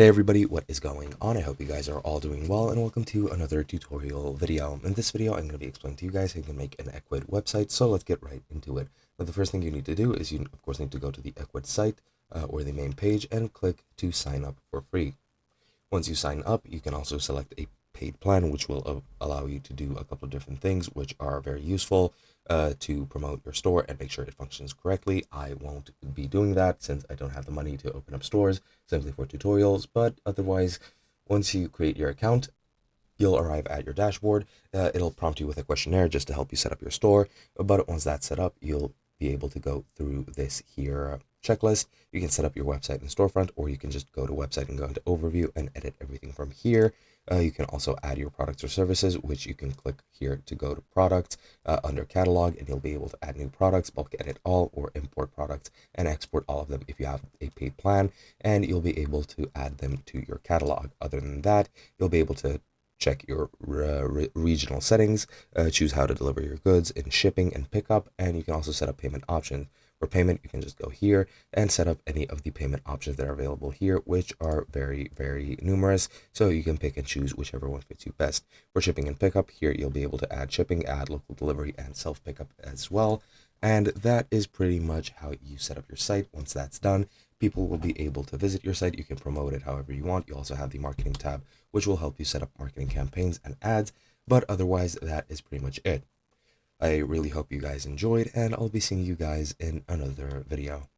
Hey everybody, what is going on? I hope you guys are all doing well and welcome to another tutorial video. In this video, I'm going to be explaining to you guys how you can make an Ecwid website, so let's get right into it. Now, the first thing you need to do is you, of course, need to go to the Ecwid site or the main page and click to sign up for free. Once you sign up, you can also select a paid plan, which will allow you to do a couple of different things, which are very useful to promote your store and make sure it functions correctly. I won't be doing that since I don't have the money to open up stores simply for tutorials, but otherwise, once you create your account, you'll arrive at your dashboard. It'll prompt you with a questionnaire just to help you set up your store. But once that's set up, you'll be able to go through this here checklist. You can set up your website and storefront, or you can just go to website and go into overview and edit everything from here. You can also add your products or services, which you can click here to go to products under catalog, and you'll be able to add new products, bulk edit all, or import products and export all of them if you have a paid plan, and you'll be able to add them to your catalog. Other than that, you'll be able to check your regional settings, choose how to deliver your goods in shipping and pickup, and you can also set up payment options. For payment, you can just go here and set up any of the payment options that are available here, which are very, very numerous. So you can pick and choose whichever one fits you best. For shipping and pickup, here you'll be able to add shipping, add local delivery, and self-pickup as well. And that is pretty much how you set up your site. Once that's done, people will be able to visit your site. You can promote it however you want. You also have the marketing tab, which will help you set up marketing campaigns and ads. But otherwise, that is pretty much it. I really hope you guys enjoyed, and I'll be seeing you guys in another video.